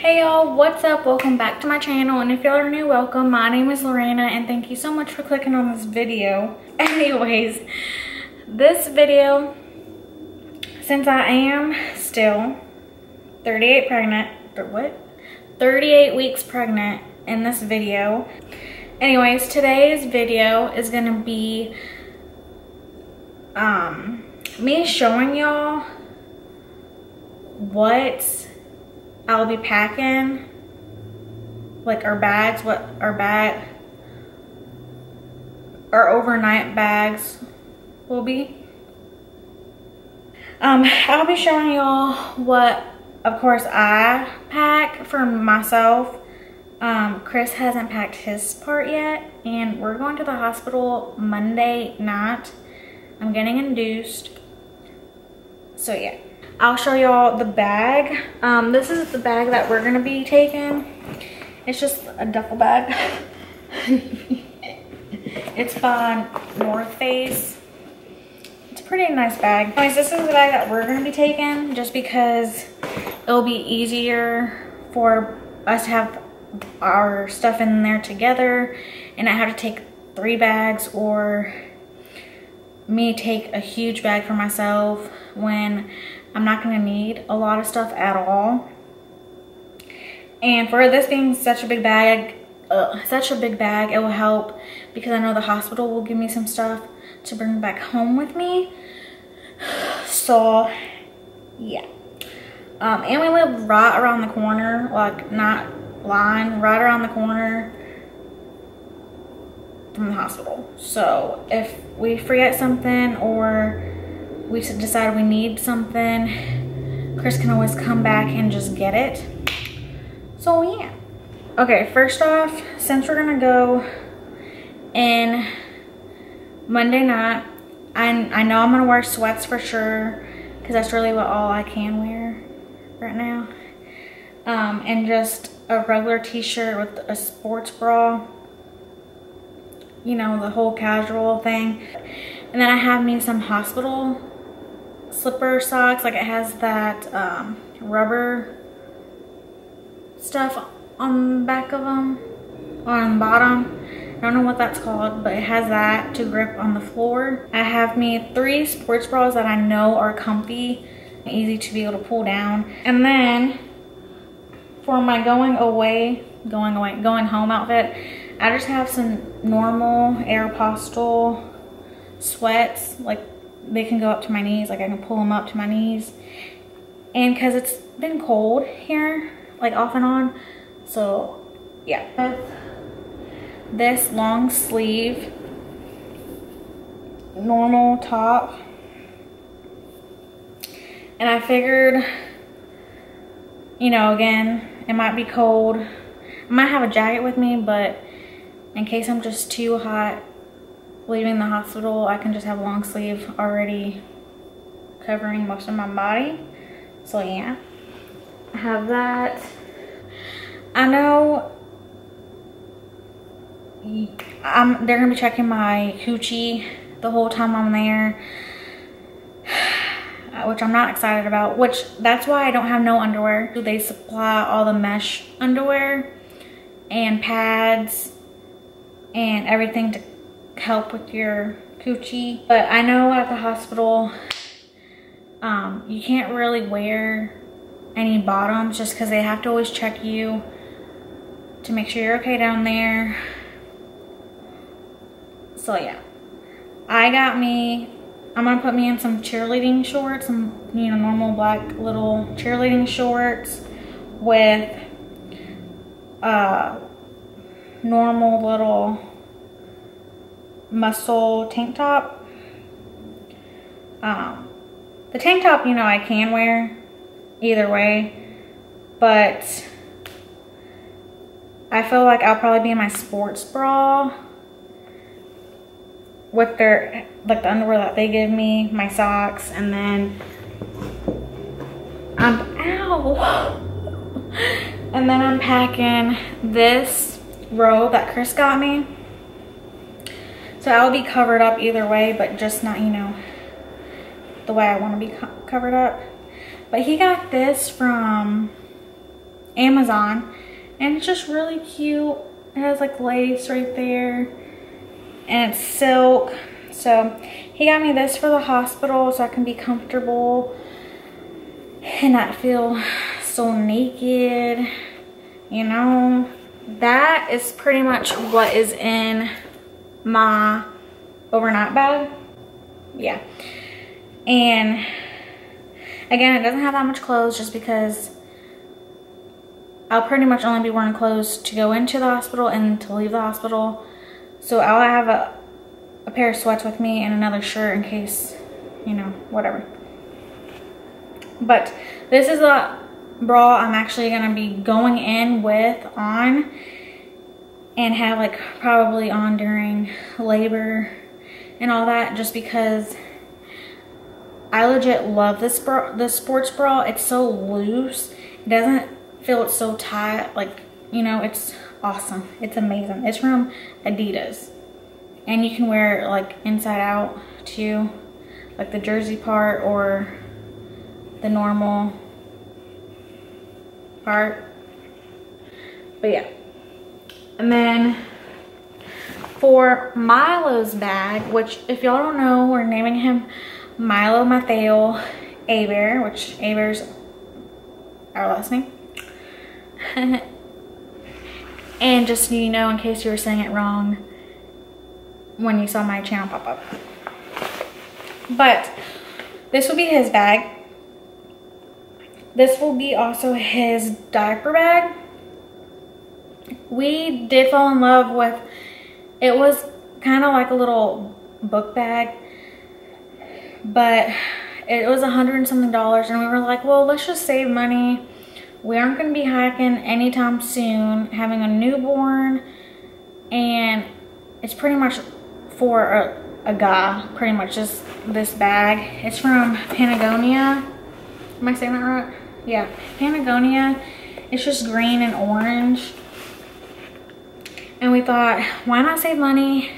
Hey y'all, what's up? Welcome back to my channel, and if y'all are new, welcome. My name is Lorena and thank you so much for clicking on this video. Anyways, this video, since I am still 38 weeks pregnant in this video. Anyways, today's video is gonna be me showing y'all what I'll be packing, like our bags, what our overnight bags will be. I'll be showing y'all what, of course, I pack for myself. Chris hasn't packed his part yet, and we're going to the hospital Monday night. I'm getting induced, so yeah. I'll show y'all the bag. This is the bag that we're gonna be taking. It's just a duffel bag. It's by North Face. It's a pretty nice bag. Anyways, this is the bag that we're gonna be taking just because it'll be easier for us to have our stuff in there together and not have to take 3 bags or me take a huge bag for myself when I'm not gonna need a lot of stuff at all. And for this being such a big bag, it will help because I know the hospital will give me some stuff to bring back home with me. So yeah. And we live right around the corner, like not lying, right around the corner from the hospital. So if we forget something or we decide we need something, Chris can always come back and just get it. So yeah. Okay, first off, since we're gonna go in Monday night, I know I'm gonna wear sweats for sure because that's really all I can wear right now. And just a regular t-shirt with a sports bra, you know, the whole casual thing. And then I have me some hospital slipper socks, like it has that rubber stuff on the back of them, on the bottom. I don't know what that's called, but it has that to grip on the floor. I have me 3 sports bras that I know are comfy and easy to be able to pull down. And then for my going home outfit, I just have some normal Aeropostale sweats, like they can go up to my knees, like I can pull them up to my knees. And because it's been cold here, like off and on, so yeah. This long sleeve normal top, and I figured, you know, again, it might be cold. I might have a jacket with me, but in case I'm just too hot leaving the hospital, I can just have a long sleeve already covering most of my body. So yeah, I have that. I know they're gonna be checking my coochie the whole time I'm there, which I'm not excited about, which that's why I don't have no underwear. They supply all the mesh underwear and pads and everything to help with your coochie. But I know at the hospital, you can't really wear any bottoms just because they have to always check you to make sure you're okay down there. So yeah, I'm gonna put me in some cheerleading shorts, some, you know, normal black little cheerleading shorts with normal little muscle tank top. The tank top, you know, I can wear either way, but I feel like I'll probably be in my sports bra with their, like the underwear that they give me, my socks, and then and then I'm packing this robe that Chris got me. So I'll be covered up either way, but just not, you know, the way I want to be covered up. But he got this from Amazon, and it's just really cute. It has like lace right there, and it's silk. So he got me this for the hospital so I can be comfortable and not feel so naked, you know. That is pretty much what is in my overnight bag. Yeah. And again, it doesn't have that much clothes just because I'll pretty much only be wearing clothes to go into the hospital and to leave the hospital. So I'll have a pair of sweats with me and another shirt in case, you know, whatever. But this is a bra I'm actually gonna be going in with on and have like probably on during labor and all that, just because I legit love this bra, this sports bra. It's so loose. It doesn't feel it's so tight. Like, you know, it's awesome. It's amazing. It's from Adidas. And you can wear it like inside out too. Like the jersey part or the normal part. But yeah. And then for Milo's bag, which if y'all don't know, we're naming him Milo Mateo Hebert, which Hebert's our last name. And just so you know, in case you were saying it wrong when you saw my channel pop up. But this will be his bag. This will be also his diaper bag. We did fall in love with, it was kind of like a little book bag, but it was $100 and something, and we were like, well, let's just save money. We aren't going to be hiking anytime soon, having a newborn, and it's pretty much for a guy, pretty much just this bag. It's from Patagonia. Am I saying that right? Yeah, Patagonia. It's just green and orange. And we thought, why not save money,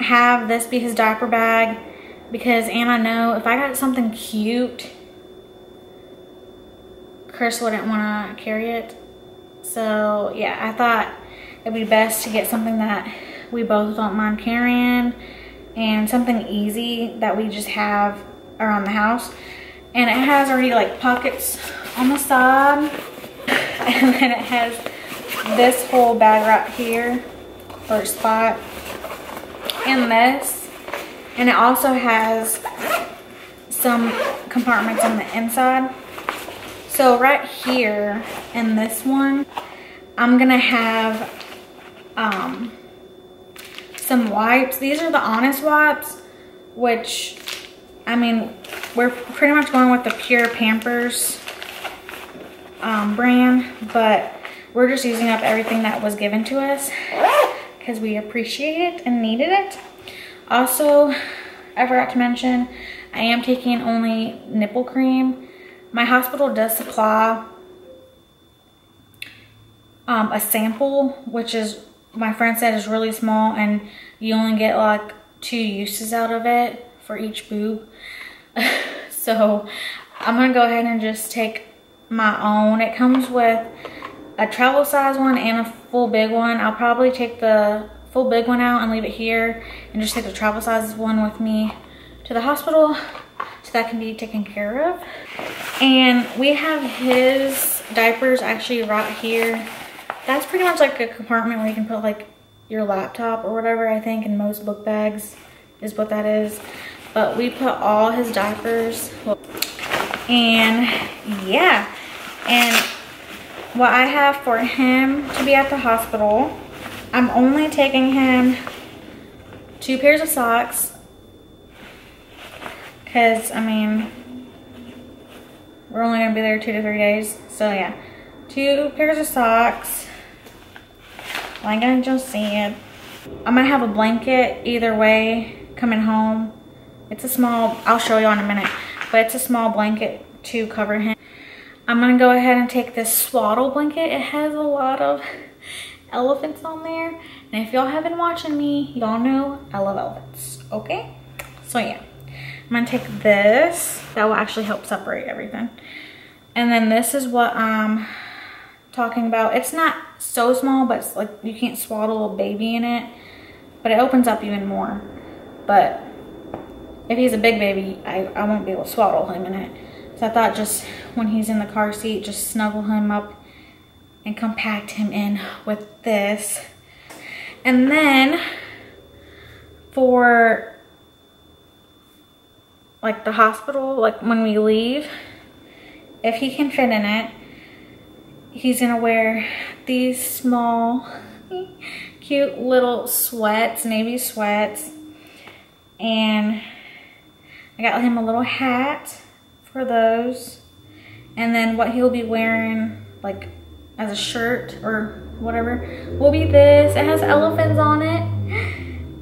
have this be his diaper bag, because Anna know if I got something cute, Chris wouldn't want to carry it. So yeah, I thought it'd be best to get something that we both don't mind carrying and something easy that we just have around the house. And it has already like pockets on the side, and then it has this whole bag right here, or spot, and this, and it also has some compartments on the inside. So right here in this one, I'm gonna have some wipes. These are the Honest wipes, which, I mean, we're pretty much going with the Pure Pampers brand, but we're just using up everything that was given to us because we appreciate it and needed it. Also, I forgot to mention, I am taking only nipple cream. My hospital does supply a sample, which is, my friend said, is really small, and you only get like 2 uses out of it for each boob. So I'm gonna go ahead and just take my own. It comes with a travel size one and a full big one. I'll probably take the full big one out and leave it here and just take the travel size one with me to the hospital so that can be taken care of. And we have his diapers actually right here. That's pretty much like a compartment where you can put like your laptop or whatever, I think, in most book bags is what that is. But we put all his diapers. And yeah, and what I have for him to be at the hospital, I'm only taking him 2 pairs of socks, because I mean, we're only gonna be there 2 to 3 days. So yeah, 2 pairs of socks. Like I just said, I'm gonna have a blanket either way coming home. It's a small, I'll show you in a minute, but it's a small blanket to cover him. I'm gonna go ahead and take this swaddle blanket. It has a lot of elephants on there, and if y'all have been watching me, y'all know I love elephants, okay? So yeah, I'm gonna take this. That will actually help separate everything. And then this is what I'm talking about. It's not so small, but it's like you can't swaddle a baby in it, but it opens up even more. But if he's a big baby, I won't be able to swaddle him in it. So I thought just when he's in the car seat, just snuggle him up and compact him in with this. And then for like the hospital, like when we leave, if he can fit in it, he's gonna wear these small, cute little sweats, navy sweats. And I got him a little hat for those. And then what he'll be wearing, like as a shirt or whatever, will be this. It has elephants on it.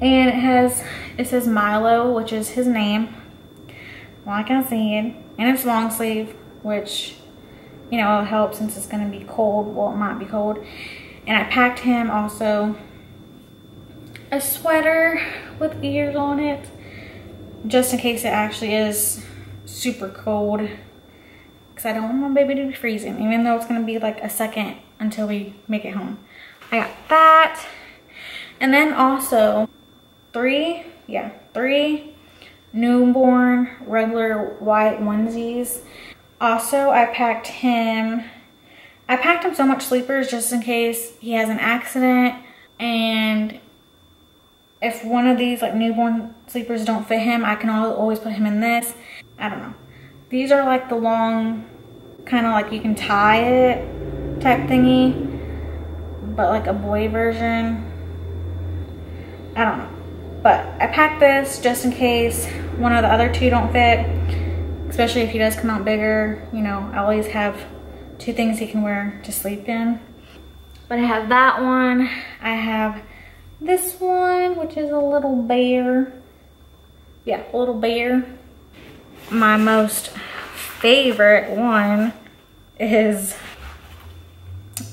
And it says Milo, which is his name. Like I said. And it's long sleeve, which, you know, it'll help since it's gonna be cold. Well, it might be cold. And I packed him also a sweater with ears on it, just in case it actually is super cold, because I don't want my baby to be freezing, even though it's gonna be like a second until we make it home. I got that. And then also three newborn regular white onesies. Also, I packed him so much sleepers just in case he has an accident, and if one of these like newborn sleepers don't fit him, I can always put him in this. I don't know. These are like the long, kind of like you can tie it type thingy, but like a boy version. I don't know. But I packed this just in case one of the other two don't fit, especially if he does come out bigger. You know, I always have two things he can wear to sleep in. But I have that one. I have this one, which is a little bear. Yeah, a little bear. My most favorite one is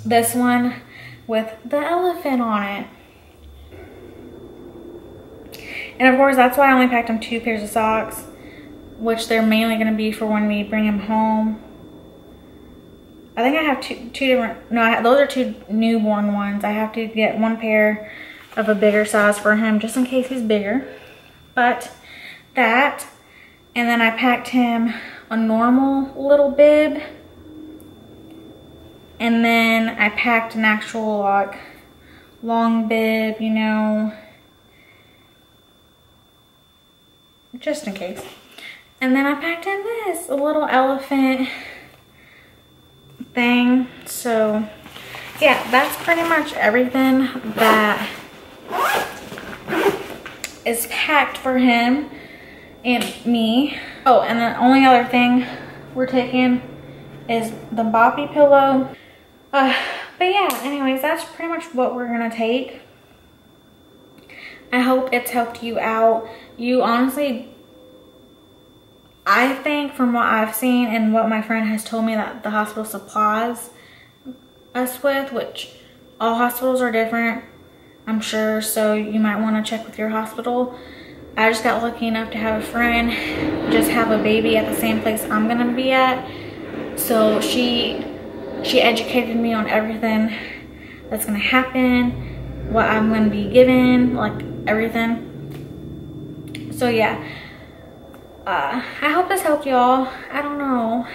this one with the elephant on it. And of course, that's why I only packed him 2 pairs of socks, which they're mainly going to be for when we bring him home. I think I have two different, no, those are 2 newborn ones. I have to get 1 pair of a bigger size for him just in case he's bigger. But that, and then I packed him a normal little bib, and then I packed an actual like long bib, you know, just in case. And then I packed in this, a little elephant thing. So yeah, that's pretty much everything that is packed for him and me. Oh, and the only other thing we're taking is the Boppy pillow. But yeah, anyways, that's pretty much what we're gonna take. I hope it's helped you out. You honestly, I think from what I've seen and what my friend has told me that the hospital supplies us with, which all hospitals are different, I'm sure, so you might want to check with your hospital. I just got lucky enough to have a friend just have a baby at the same place I'm gonna be at. So she educated me on everything that's gonna happen, what I'm gonna be given, like everything. So yeah, I hope this helped y'all. I don't know.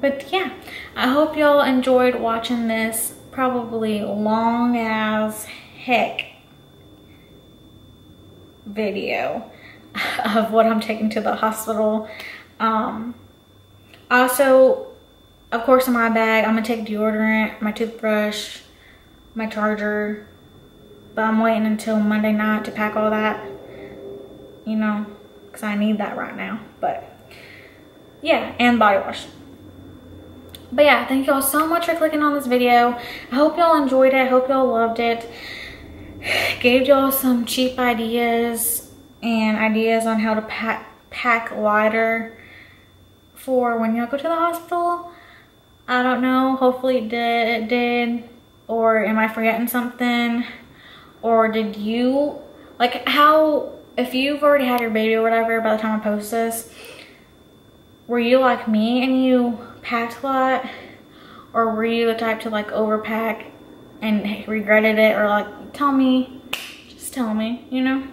But yeah, I hope y'all enjoyed watching this probably long as heck video of what I'm taking to the hospital. Also, of course, in my bag, I'm gonna take deodorant, my toothbrush, my charger, but I'm waiting until Monday night to pack all that, you know, because I need that right now. But yeah, and body wash. But yeah, thank y'all so much for clicking on this video. I hope y'all enjoyed it. I hope y'all loved it. Gave y'all some cheap ideas and ideas on how to pack lighter for when y'all go to the hospital. I don't know, hopefully it did. Or am I forgetting something? Or did you, like how, if you've already had your baby or whatever by the time I post this, were you like me and you packed a lot? Or were you the type to like overpack and regretted it? Or like, tell me, just tell me, you know?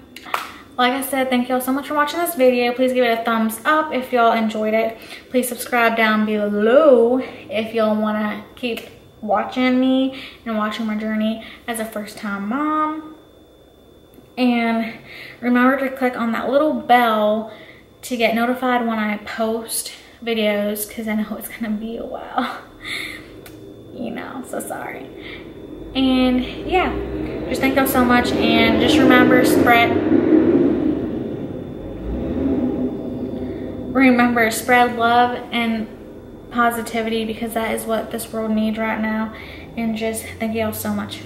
Like I said, thank y'all so much for watching this video. Please give it a thumbs up if y'all enjoyed it. Please subscribe down below if y'all want to keep watching me and watching my journey as a first-time mom. And remember to click on that little bell to get notified when I post videos, because I know it's going to be a while. You know, so sorry. And yeah, just thank y'all so much, and just remember, spread love and positivity, because that is what this world needs right now. And just thank y'all so much.